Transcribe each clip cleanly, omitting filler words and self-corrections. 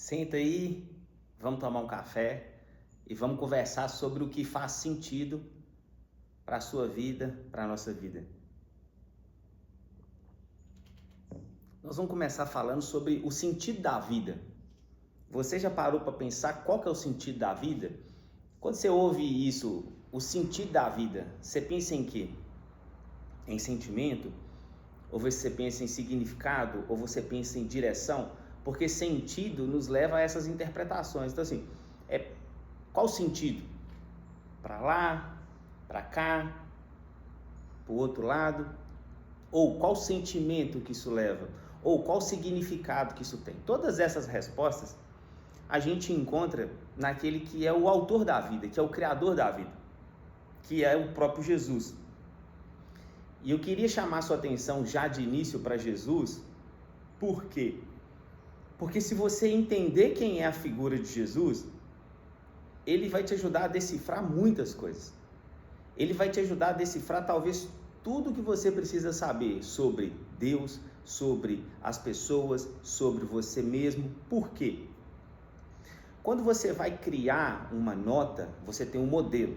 Senta aí, vamos tomar um café e vamos conversar sobre o que faz sentido para a sua vida, para a nossa vida. Nós vamos começar falando sobre o sentido da vida. Você já parou para pensar qual que é o sentido da vida? Quando você ouve isso, o sentido da vida, você pensa em quê? Em sentimento? Ou você pensa em significado? Ou você pensa em direção? Porque sentido nos leva a essas interpretações. Então assim, qual o sentido? Para lá, para cá, para o outro lado? Ou qual sentimento que isso leva? Ou qual significado que isso tem? Todas essas respostas a gente encontra naquele que é o autor da vida, que é o criador da vida, que é o próprio Jesus. E eu queria chamar sua atenção já de início para Jesus. Por quê? Porque se você entender quem é a figura de Jesus, ele vai te ajudar a decifrar muitas coisas. Ele vai te ajudar a decifrar talvez tudo que você precisa saber sobre Deus, sobre as pessoas, sobre você mesmo. Por quê? Quando você vai criar uma nota, você tem um modelo.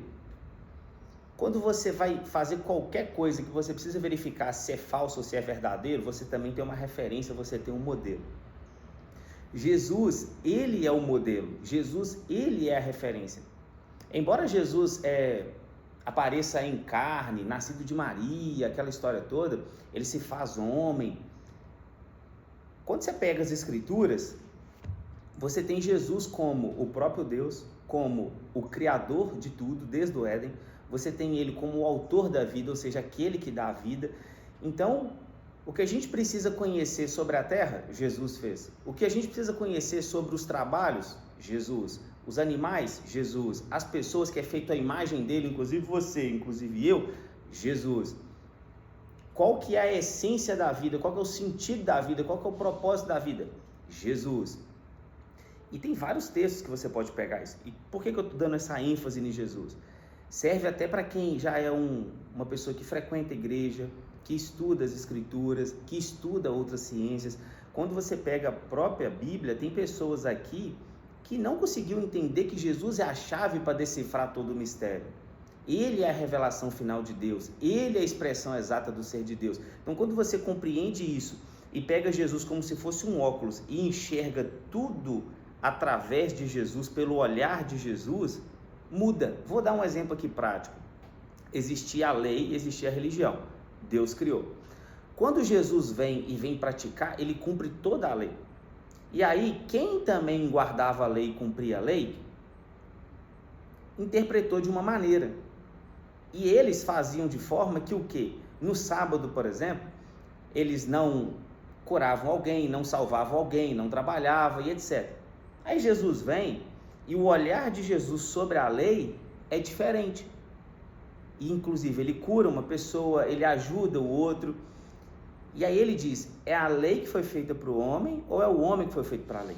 Quando você vai fazer qualquer coisa que você precisa verificar se é falso ou se é verdadeiro, você também tem uma referência, você tem um modelo. Jesus, ele é o modelo. Jesus, ele é a referência. Embora Jesus apareça em carne, nascido de Maria, aquela história toda, ele se faz homem. Quando você pega as escrituras, você tem Jesus como o próprio Deus, como o criador de tudo, desde o Éden. Você tem ele como o autor da vida, ou seja, aquele que dá a vida. Então, o que a gente precisa conhecer sobre a terra, Jesus fez. O que a gente precisa conhecer sobre os trabalhos, Jesus. Os animais, Jesus. As pessoas que é feito a imagem dele, inclusive você, inclusive eu, Jesus. Qual que é a essência da vida? Qual que é o sentido da vida? Qual que é o propósito da vida? Jesus. E tem vários textos que você pode pegar isso. E por que eu estou dando essa ênfase em Jesus? Serve até para quem já é uma pessoa que frequenta a igreja, que estuda as escrituras, que estuda outras ciências. Quando você pega a própria Bíblia, tem pessoas aqui que não conseguiu entender que Jesus é a chave para decifrar todo o mistério. Ele é a revelação final de Deus, ele é a expressão exata do ser de Deus. Então, quando você compreende isso e pega Jesus como se fosse um óculos e enxerga tudo através de Jesus, pelo olhar de Jesus, muda. Vou dar um exemplo aqui prático. Existia a lei, existia a religião. Deus criou. Quando Jesus vem praticar, ele cumpre toda a lei. E aí, quem também guardava a lei e cumpria a lei, interpretou de uma maneira. E eles faziam de forma que o quê? No sábado, por exemplo, eles não curavam alguém, não salvavam alguém, não trabalhavam e etc. Aí Jesus vem e o olhar de Jesus sobre a lei é diferente. E, inclusive, ele cura uma pessoa, ele ajuda o outro. E aí ele diz, é a lei que foi feita para o homem ou é o homem que foi feito para a lei?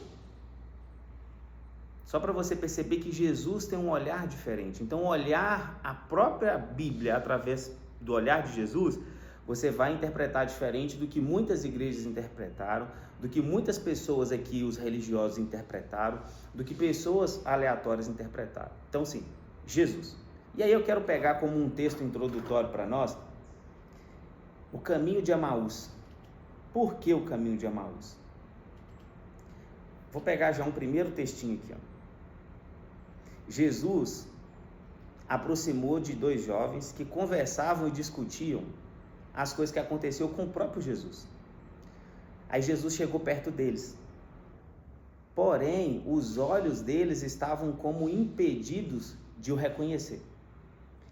Só para você perceber que Jesus tem um olhar diferente. Então, olhar a própria Bíblia através do olhar de Jesus, você vai interpretar diferente do que muitas igrejas interpretaram, do que muitas pessoas aqui, os religiosos, interpretaram, do que pessoas aleatórias interpretaram. Então, sim, Jesus. E aí eu quero pegar como um texto introdutório para nós, o caminho de Emaús. Por que o caminho de Emaús? Vou pegar já um primeiro textinho aqui. Jesus aproximou de dois jovens que conversavam e discutiam as coisas que aconteceu com o próprio Jesus. Aí Jesus chegou perto deles. Porém, os olhos deles estavam como impedidos de o reconhecer.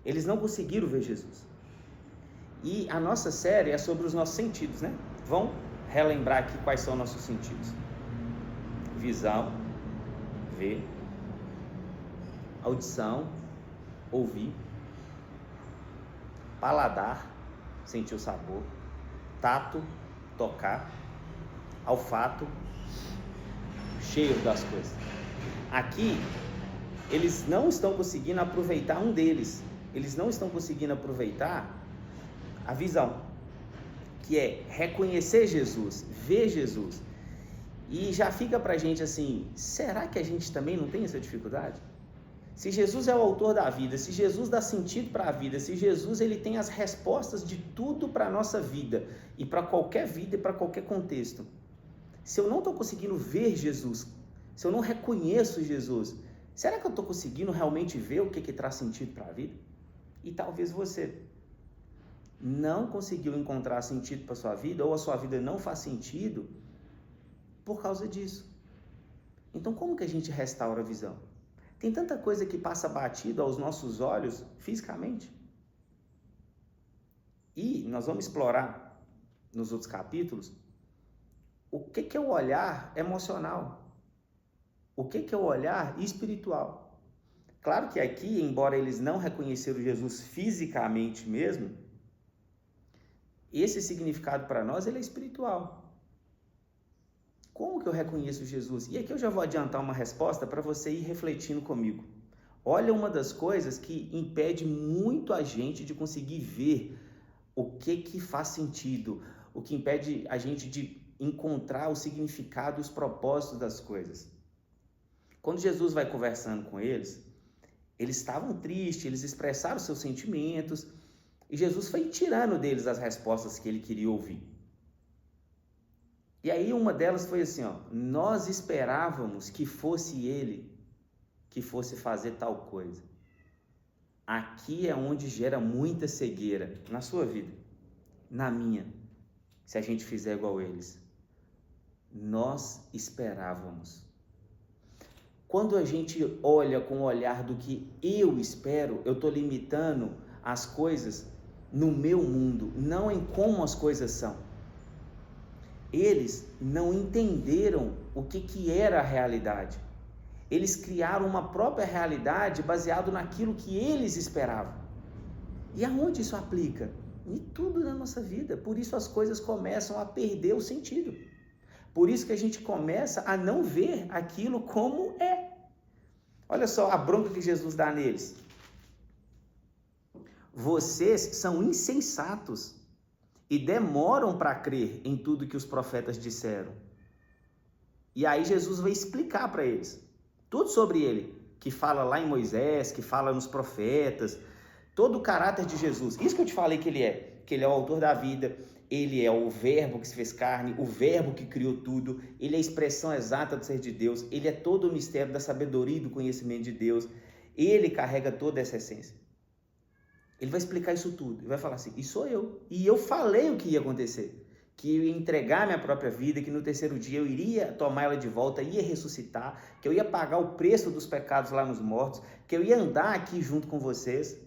Eles não conseguiram ver Jesus. E a nossa série é sobre os nossos sentidos, né? Vamos relembrar aqui quais são nossos sentidos. Visão, ver. Audição, ouvir. Paladar, sentir o sabor. Tato, tocar. Olfato, cheiro das coisas. Aqui, eles não estão conseguindo aproveitar um deles. Eles não estão conseguindo aproveitar a visão, que é reconhecer Jesus, ver Jesus. E já fica pra gente assim, será que a gente também não tem essa dificuldade? Se Jesus é o autor da vida, se Jesus dá sentido para a vida, se Jesus ele tem as respostas de tudo para a nossa vida e para qualquer vida e para qualquer contexto. Se eu não estou conseguindo ver Jesus, se eu não reconheço Jesus, será que eu estou conseguindo realmente ver o que traz sentido para a vida? E talvez você não conseguiu encontrar sentido para a sua vida, ou a sua vida não faz sentido por causa disso. Então como que a gente restaura a visão? Tem tanta coisa que passa batido aos nossos olhos fisicamente. E nós vamos explorar nos outros capítulos o que é o olhar emocional, o que é o olhar espiritual. Claro que aqui, embora eles não reconheceram Jesus fisicamente mesmo, esse significado para nós ele é espiritual. Como que eu reconheço Jesus? E aqui eu já vou adiantar uma resposta para você ir refletindo comigo. Olha uma das coisas que impede muito a gente de conseguir ver o que faz sentido, o que impede a gente de encontrar o significado e os propósitos das coisas. Quando Jesus vai conversando com eles estavam tristes, eles expressaram seus sentimentos, e Jesus foi tirando deles as respostas que ele queria ouvir. E aí uma delas foi assim, nós esperávamos que fosse ele que fosse fazer tal coisa. Aqui é onde gera muita cegueira na sua vida, na minha, se a gente fizer igual eles. Nós esperávamos. Quando a gente olha com o olhar do que eu espero, eu estou limitando as coisas no meu mundo, não em como as coisas são. Eles não entenderam o que era a realidade. Eles criaram uma própria realidade baseado naquilo que eles esperavam. E aonde isso aplica? Em tudo na nossa vida. Por isso as coisas começam a perder o sentido. Por isso que a gente começa a não ver aquilo como é. Olha só a bronca que Jesus dá neles. Vocês são insensatos e demoram para crer em tudo que os profetas disseram. E aí Jesus vai explicar para eles tudo sobre ele, que fala lá em Moisés, que fala nos profetas, todo o caráter de Jesus. Isso que eu te falei que ele é o autor da vida, ele é o verbo que se fez carne, o verbo que criou tudo, ele é a expressão exata do ser de Deus, ele é todo o mistério da sabedoria e do conhecimento de Deus, ele carrega toda essa essência. Ele vai explicar isso tudo, ele vai falar assim, isso sou eu, e eu falei o que ia acontecer, que eu ia entregar minha própria vida, que no terceiro dia eu iria tomar ela de volta, ia ressuscitar, que eu ia pagar o preço dos pecados lá nos mortos, que eu ia andar aqui junto com vocês.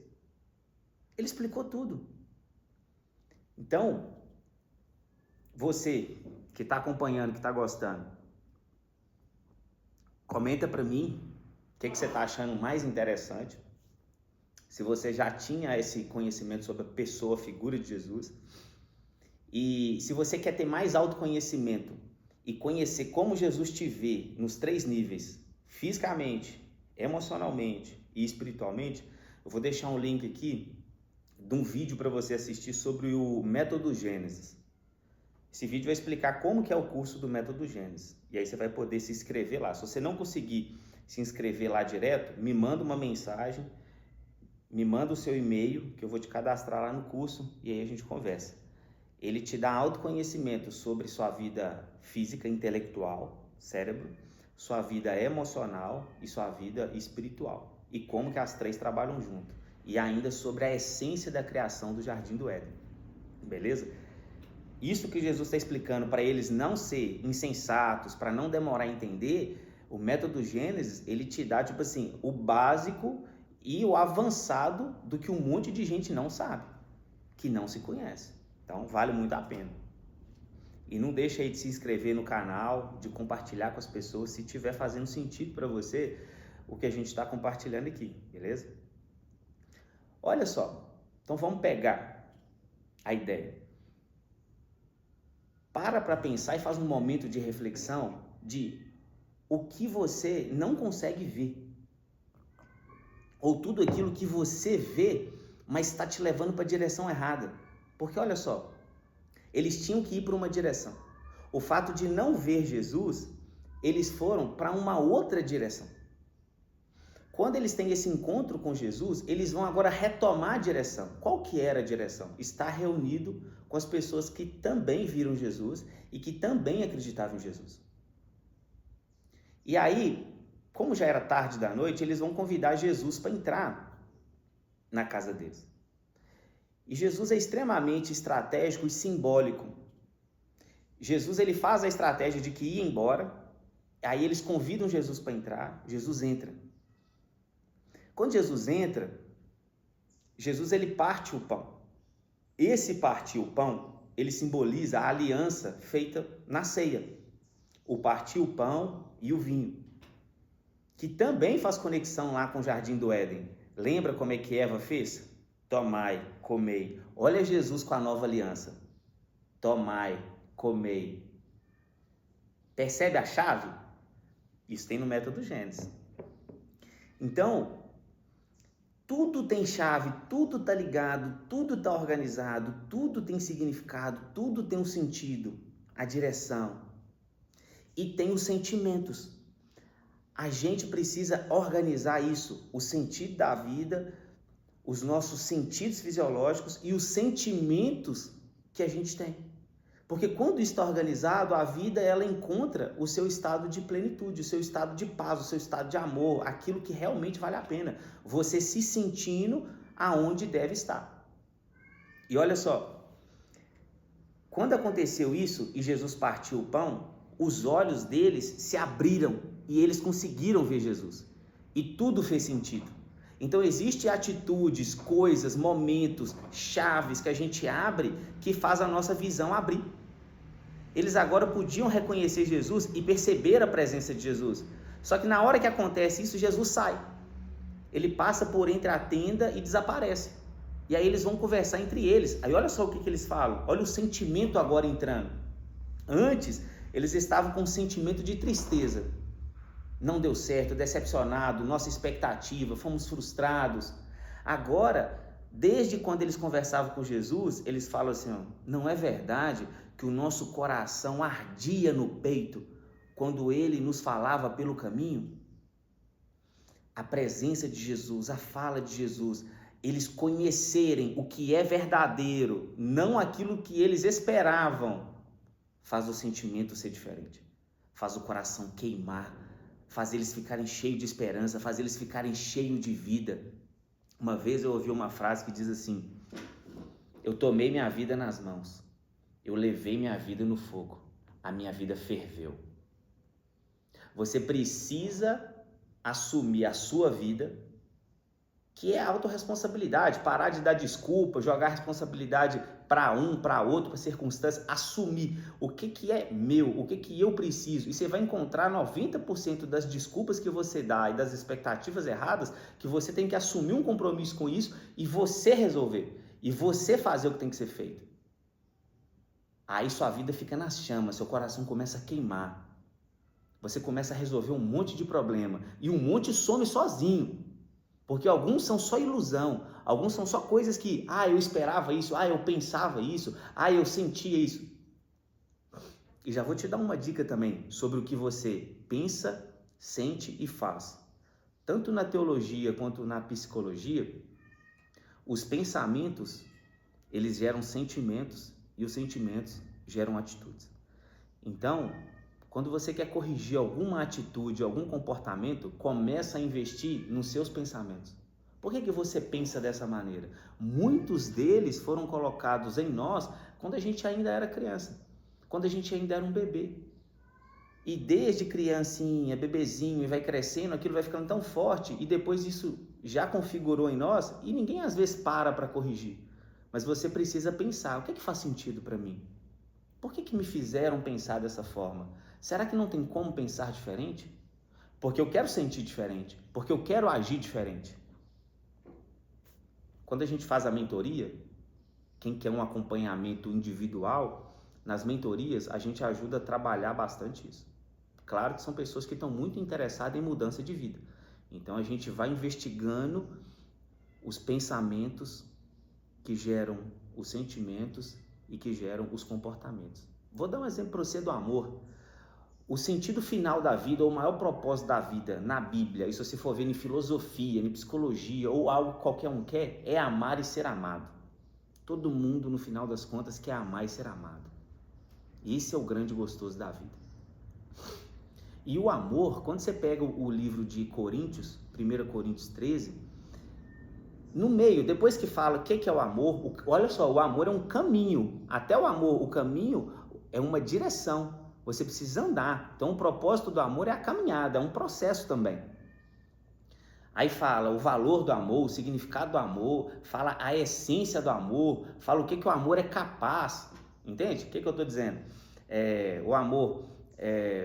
Ele explicou tudo. Então, você que está acompanhando, que está gostando, comenta para mim o que você está achando mais interessante. Se você já tinha esse conhecimento sobre a pessoa, a figura de Jesus. E se você quer ter mais autoconhecimento e conhecer como Jesus te vê nos 3 níveis, fisicamente, emocionalmente e espiritualmente, eu vou deixar um link aqui de um vídeo para você assistir sobre o Método Gênesis. Esse vídeo vai explicar como que é o curso do Método Gênesis. E aí você vai poder se inscrever lá. Se você não conseguir se inscrever lá direto, me manda uma mensagem, me manda o seu e-mail, que eu vou te cadastrar lá no curso e aí a gente conversa. Ele te dá autoconhecimento sobre sua vida física, intelectual, cérebro, sua vida emocional e sua vida espiritual. E como que as 3 trabalham junto. E ainda sobre a essência da criação do Jardim do Éden. Beleza? Isso que Jesus está explicando para eles não ser insensatos, para não demorar a entender, o Método Gênesis, ele te dá, tipo assim, o básico e o avançado do que um monte de gente não sabe, que não se conhece. Então, vale muito a pena. E não deixa aí de se inscrever no canal, de compartilhar com as pessoas, se estiver fazendo sentido para você o que a gente está compartilhando aqui, beleza? Olha só, então vamos pegar a ideia. Para pensar e faz um momento de reflexão de o que você não consegue ver. Ou tudo aquilo que você vê, mas está te levando para a direção errada. Porque olha só, eles tinham que ir para uma direção. O fato de não ver Jesus eles foram para uma outra direção. Quando eles têm esse encontro com Jesus, eles vão agora retomar a direção. Qual que era a direção? Estar reunido com as pessoas que também viram Jesus e que também acreditavam em Jesus. E aí, como já era tarde da noite, eles vão convidar Jesus para entrar na casa deles. E Jesus é extremamente estratégico e simbólico. Jesus ele faz a estratégia de que ia embora, aí eles convidam Jesus para entrar, Jesus entra. Quando Jesus entra, Jesus ele parte o pão. Esse partir o pão, ele simboliza a aliança feita na ceia. O partir o pão e o vinho, que também faz conexão lá com o Jardim do Éden. Lembra como é que Eva fez? Tomai, comei. Olha Jesus com a nova aliança. Tomai, comei. Percebe a chave? Isso tem no método Gênesis. Então, tudo tem chave, tudo está ligado, tudo está organizado, tudo tem significado, tudo tem um sentido, a direção. E tem os sentimentos. A gente precisa organizar isso, o sentido da vida, os nossos sentidos fisiológicos e os sentimentos que a gente tem. Porque quando está organizado, a vida ela encontra o seu estado de plenitude, o seu estado de paz, o seu estado de amor, aquilo que realmente vale a pena. Você se sentindo aonde deve estar. E olha só, quando aconteceu isso e Jesus partiu o pão, os olhos deles se abriram e eles conseguiram ver Jesus. E tudo fez sentido. Então existem atitudes, coisas, momentos, chaves que a gente abre que faz a nossa visão abrir. Eles agora podiam reconhecer Jesus e perceber a presença de Jesus. Só que na hora que acontece isso, Jesus sai. Ele passa por entre a tenda e desaparece. E aí eles vão conversar entre eles. Aí olha só o que eles falam. Olha o sentimento agora entrando. Antes, eles estavam com um sentimento de tristeza. Não deu certo, decepcionado, nossa expectativa, fomos frustrados. Agora, desde quando eles conversavam com Jesus, eles falam assim, ó, não é verdade que o nosso coração ardia no peito quando ele nos falava pelo caminho? A presença de Jesus, a fala de Jesus, eles conhecerem o que é verdadeiro, não aquilo que eles esperavam, faz o sentimento ser diferente, faz o coração queimar, faz eles ficarem cheios de esperança, faz eles ficarem cheios de vida. Uma vez eu ouvi uma frase que diz assim, eu tomei minha vida nas mãos, eu levei minha vida no fogo, a minha vida ferveu. Você precisa assumir a sua vida, que é a autorresponsabilidade, parar de dar desculpa, jogar a responsabilidade para um, para outro, para circunstância, assumir o que é meu, o que eu preciso. E você vai encontrar 90% das desculpas que você dá e das expectativas erradas, que você tem que assumir um compromisso com isso e você resolver, e você fazer o que tem que ser feito. Aí sua vida fica nas chamas, seu coração começa a queimar. Você começa a resolver um monte de problema e um monte some sozinho. Porque alguns são só ilusão, alguns são só coisas que, eu esperava isso, eu pensava isso, eu sentia isso. E já vou te dar uma dica também sobre o que você pensa, sente e faz. Tanto na teologia quanto na psicologia, os pensamentos, eles geram sentimentos e os sentimentos geram atitudes. Então, quando você quer corrigir alguma atitude, algum comportamento, começa a investir nos seus pensamentos. Por que você pensa dessa maneira? Muitos deles foram colocados em nós quando a gente ainda era criança, quando a gente ainda era um bebê. E desde criancinha, bebezinho, e vai crescendo, aquilo vai ficando tão forte, e depois isso já configurou em nós, e ninguém às vezes para corrigir. Mas você precisa pensar, o que faz sentido para mim? Por que me fizeram pensar dessa forma? Será que não tem como pensar diferente? Porque eu quero sentir diferente, porque eu quero agir diferente. Quando a gente faz a mentoria, quem quer um acompanhamento individual, nas mentorias a gente ajuda a trabalhar bastante isso. Claro que são pessoas que estão muito interessadas em mudança de vida. Então a gente vai investigando os pensamentos que geram os sentimentos e que geram os comportamentos. Vou dar um exemplo para você do amor. o sentido final da vida, ou o maior propósito da vida na Bíblia, e se você for ver em filosofia, em psicologia, ou algo que qualquer um quer, é amar e ser amado. Todo mundo, no final das contas, quer amar e ser amado. Esse é o grande gostoso da vida. E o amor, quando você pega o livro de Coríntios, 1 Coríntios 13, no meio, depois que fala o que é o amor, olha só, o amor é um caminho. Até o amor, o caminho é uma direção. Você precisa andar. Então o propósito do amor é a caminhada, é um processo também. Aí fala o valor do amor, o significado do amor, fala a essência do amor, fala o que o amor é capaz. Entende? O que eu estou dizendo? O amor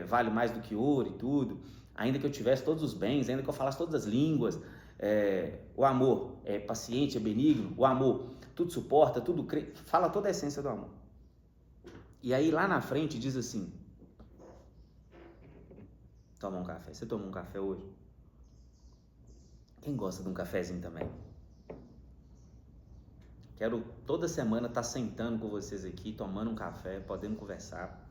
vale mais do que ouro e tudo. Ainda que eu tivesse todos os bens, ainda que eu falasse todas as línguas, o amor é paciente, é benigno, o amor tudo suporta, tudo crê, fala toda a essência do amor. E aí lá na frente diz assim: toma um café. Você tomou um café hoje? Quem gosta de um cafezinho também? Quero toda semana estar sentando com vocês aqui, tomando um café, podendo conversar.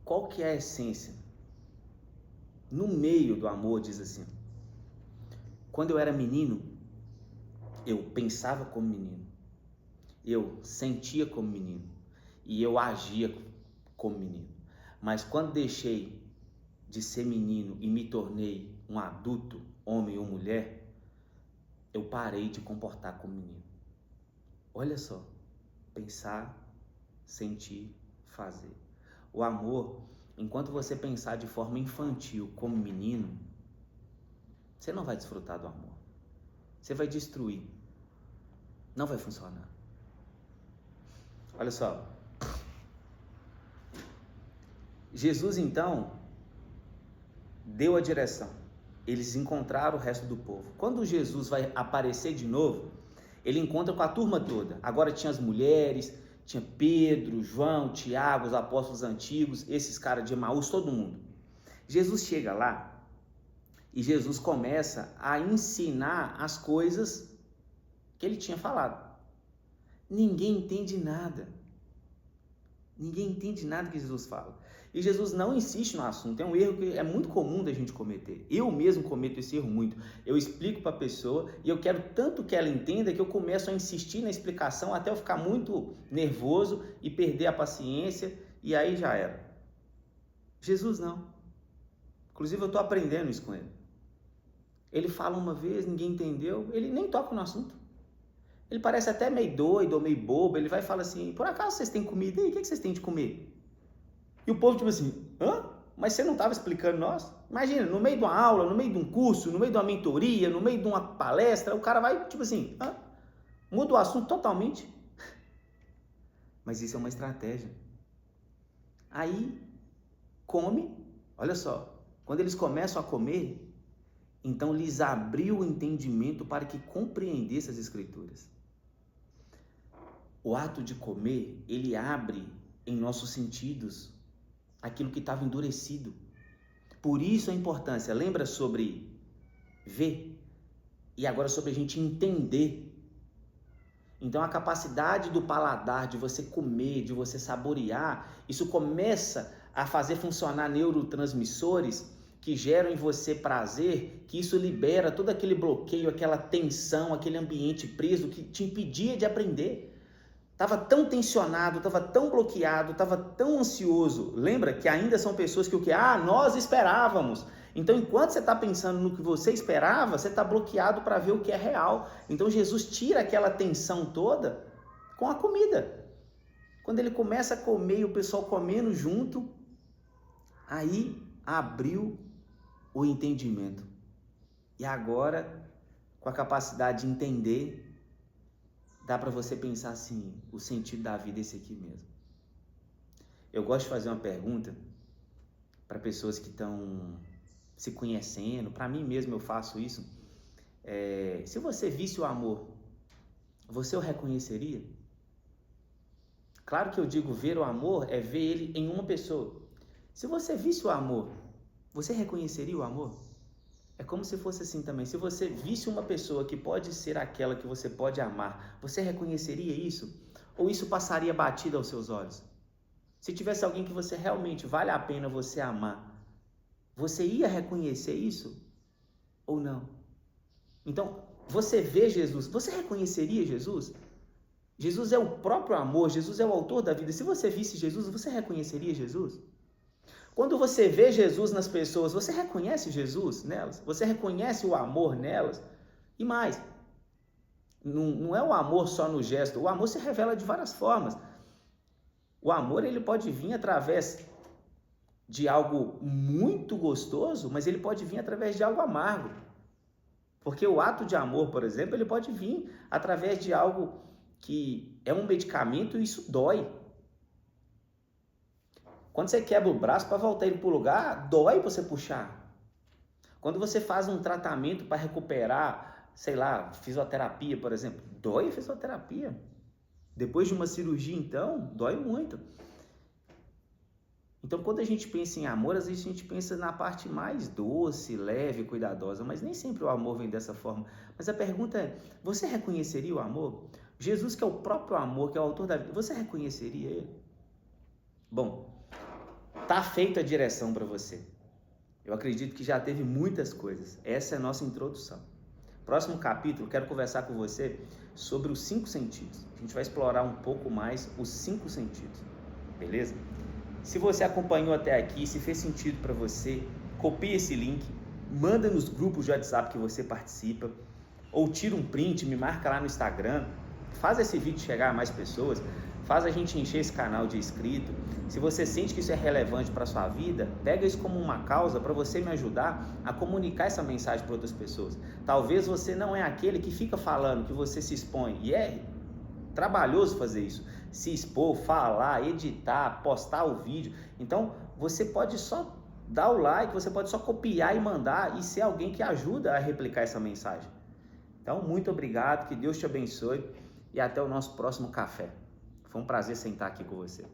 Qual que é a essência? No meio do amor diz assim: quando eu era menino, eu pensava como menino, eu sentia como menino e eu agia como menino. Mas quando deixei de ser menino e me tornei um adulto, homem ou mulher, eu parei de comportar como menino. Olha só, pensar, sentir, fazer. O amor, enquanto você pensar de forma infantil como menino, você não vai desfrutar do amor. Você vai destruir. Não vai funcionar. Olha só. Jesus então deu a direção. Eles encontraram o resto do povo. Quando Jesus vai aparecer de novo, ele encontra com a turma toda. Agora tinha as mulheres, tinha Pedro, João, Tiago, os apóstolos antigos, esses caras de Emaús, todo mundo. Jesus chega lá e Jesus começa a ensinar as coisas que ele tinha falado. Ninguém entende nada. Ninguém entende nada que Jesus fala. E Jesus não insiste no assunto. É um erro que é muito comum da gente cometer. Eu mesmo cometo esse erro muito. Eu explico para a pessoa e eu quero tanto que ela entenda que eu começo a insistir na explicação até eu ficar muito nervoso e perder a paciência, e aí já era. Jesus não. Inclusive eu estou aprendendo isso com ele. Ele fala uma vez, ninguém entendeu, ele nem toca no assunto. Ele parece até meio doido ou meio bobo. Ele vai e fala assim: por acaso vocês têm comida aí? O que vocês têm de comer? E o povo tipo assim: hã? Mas você não estava explicando nós? Imagina, no meio de uma aula, no meio de um curso, no meio de uma mentoria, no meio de uma palestra, o cara vai tipo assim: hã? Muda o assunto totalmente. Mas isso é uma estratégia. Aí, come, olha só, quando eles começam a comer, então lhes abriu o entendimento para que compreendesse as Escrituras. O ato de comer, ele abre em nossos sentidos aquilo que estava endurecido. Por isso a importância, lembra sobre ver e agora sobre a gente entender. Então a capacidade do paladar, de você comer, de você saborear, isso começa a fazer funcionar neurotransmissores que geram em você prazer, que isso libera todo aquele bloqueio, aquela tensão, aquele ambiente preso que te impedia de aprender. Estava tão tensionado, estava tão bloqueado, estava tão ansioso. Lembra que ainda são pessoas que o que? Nós esperávamos. Então, enquanto você está pensando no que você esperava, você está bloqueado para ver o que é real. Então, Jesus tira aquela tensão toda com a comida. Quando ele começa a comer e o pessoal comendo junto, aí abriu o entendimento. E agora, com a capacidade de entender, dá para você pensar assim: o sentido da vida é esse aqui mesmo. Eu gosto de fazer uma pergunta para pessoas que estão se conhecendo. Para mim mesmo eu faço isso. Se você visse o amor, você o reconheceria? Claro que eu digo ver o amor é ver ele em uma pessoa. Se você visse o amor, você reconheceria o amor? É como se fosse assim também. Se você visse uma pessoa que pode ser aquela que você pode amar, você reconheceria isso? Ou isso passaria batido aos seus olhos? Se tivesse alguém que você realmente vale a pena você amar, você ia reconhecer isso ou não? Então, você vê Jesus, você reconheceria Jesus? Jesus é o próprio amor, Jesus é o autor da vida. Se você visse Jesus, você reconheceria Jesus? Quando você vê Jesus nas pessoas, você reconhece Jesus nelas? Você reconhece o amor nelas? E mais, não é o amor só no gesto, o amor se revela de várias formas. O amor ele pode vir através de algo muito gostoso, mas ele pode vir através de algo amargo. Porque o ato de amor, por exemplo, ele pode vir através de algo que é um medicamento e isso dói. Quando você quebra o braço para voltar ele para o lugar, dói você puxar. Quando você faz um tratamento para recuperar, sei lá, fisioterapia, por exemplo, dói a fisioterapia. Depois de uma cirurgia, então, dói muito. Então, quando a gente pensa em amor, às vezes a gente pensa na parte mais doce, leve, cuidadosa, mas nem sempre o amor vem dessa forma. Mas a pergunta é, você reconheceria o amor? Jesus, que é o próprio amor, que é o autor da vida, você reconheceria ele? Bom, tá feita a direção para você. Eu acredito que já teve muitas coisas. Essa é a nossa introdução. Próximo capítulo, quero conversar com você sobre os 5 sentidos. A gente vai explorar um pouco mais os 5 sentidos, beleza? Se você acompanhou até aqui, se fez sentido para você, copie esse link, manda nos grupos de WhatsApp que você participa, ou tira um print, me marca lá no Instagram, faz esse vídeo chegar a mais pessoas, faz a gente encher esse canal de inscrito. Se você sente que isso é relevante para a sua vida, pega isso como uma causa para você me ajudar a comunicar essa mensagem para outras pessoas. Talvez você não é aquele que fica falando, que você se expõe, e é trabalhoso fazer isso, se expor, falar, editar, postar o vídeo. Então você pode só dar o like, você pode só copiar e mandar e ser alguém que ajuda a replicar essa mensagem. Então muito obrigado, que Deus te abençoe e até o nosso próximo café. Foi um prazer sentar aqui com você.